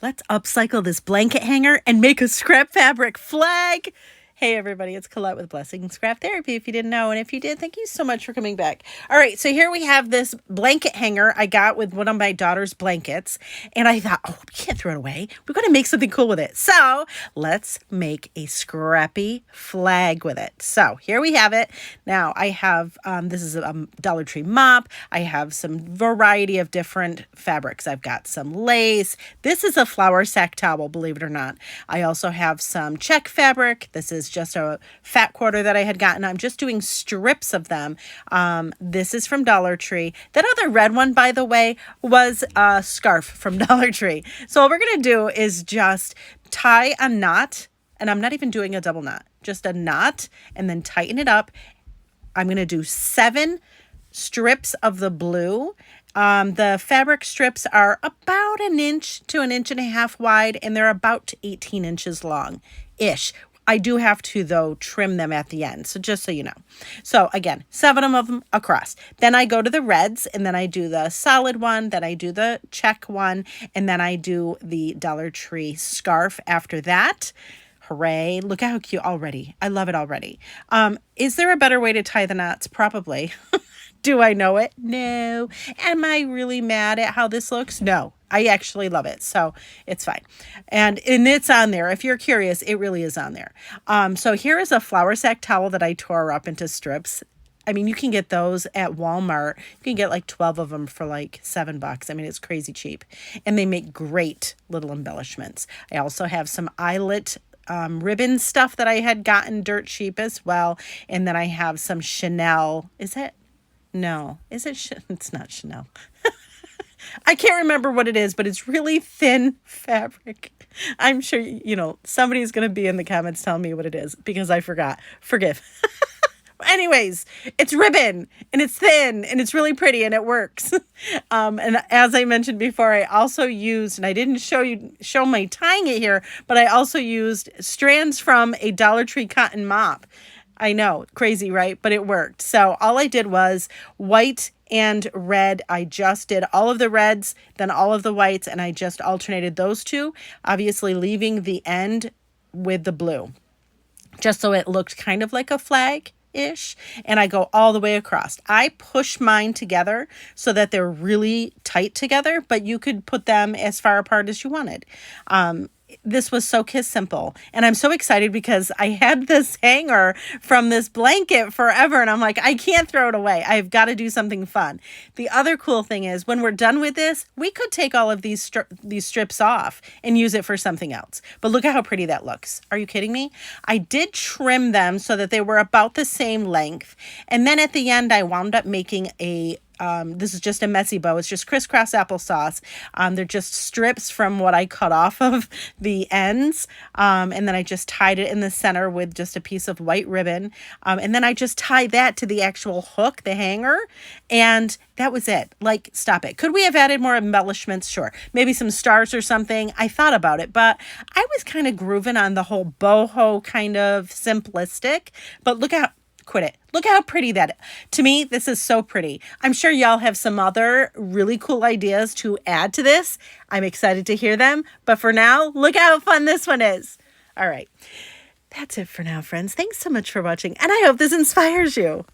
let's upcycle this blanket hanger and make a scrap fabric flag. Hey everybody, it's Colette with Blessing Scrap Therapy, if you didn't know. And if you did, thank you so much for coming back. All right, so here we have this blanket hanger I got with one of my daughter's blankets. And I thought, oh, we can't throw it away. We're going to make something cool with it. So let's make a scrappy flag with it. So here we have it. Now I have, this is a Dollar Tree mop. I have some variety of different fabrics. I've got some lace. This is a flour sack towel, believe it or not. I also have some check fabric. This is just a fat quarter that I had gotten. I'm just doing strips of them. This is from Dollar Tree. That other red one, by the way, was a scarf from Dollar Tree. So what we're going to do is just tie a knot, and I'm not even doing a double knot, just a knot, and then tighten it up. I'm going to do 7 strips of the blue. The fabric strips are about 1 inch to 1.5 inches wide, and they're about 18 inches long-ish. I do have to, though, trim them at the end. So just so you know. So again, 7 of them across. Then I go to the reds, and then I do the solid one. Then I do the check one. And then I do the Dollar Tree scarf after that. Hooray. Look how cute already. I love it already. Is there a better way to tie the knots? Probably. Do I know it? No. Am I really mad at how this looks? No. I actually love it. So it's fine. And it's on there. If you're curious, it really is on there. So here is a flour sack towel that I tore up into strips. I mean, you can get those at Walmart. You can get like 12 of them for like $7. I mean, it's crazy cheap. And they make great little embellishments. I also have some eyelet ribbon stuff that I had gotten dirt cheap as well. And then I have some Chanel. Is it? No. Is it? It's not Chanel. I can't remember what it is, but it's really thin fabric. I'm sure, somebody's going to be in the comments telling me what it is because I forgot. Forgive. Anyways, it's ribbon and it's thin and it's really pretty and it works. And as I mentioned before, I also used, and I didn't show my tying it here, but I also used strands from a Dollar Tree cotton mop. I know, crazy, right? But it worked. So all I did was white and red. I just did all of the reds, then all of the whites, and I just alternated those two, obviously leaving the end with the blue, just so it looked kind of like a flag-ish. And I go all the way across. I push mine together so that they're really tight together, but you could put them as far apart as you wanted. This was so kiss simple. And I'm so excited because I had this hanger from this blanket forever. And I'm like, I can't throw it away. I've got to do something fun. The other cool thing is when we're done with this, we could take all of these strips off and use it for something else. But look at how pretty that looks. Are you kidding me? I did trim them so that they were about the same length. And then at the end, I wound up making this is just a messy bow. It's just crisscross applesauce. They're just strips from what I cut off of the ends. And then I just tied it in the center with just a piece of white ribbon. And then I just tied that to the actual hook, the hanger. And that was it. Like, stop it. Could we have added more embellishments? Sure. Maybe some stars or something. I thought about it, but I was kind of grooving on the whole boho kind of simplistic. But look out. Quit it. Look how pretty that. To me, this is so pretty. I'm sure y'all have some other really cool ideas to add to this. I'm excited to hear them. But for now, look how fun this one is. All right. That's it for now, friends. Thanks so much for watching. And I hope this inspires you.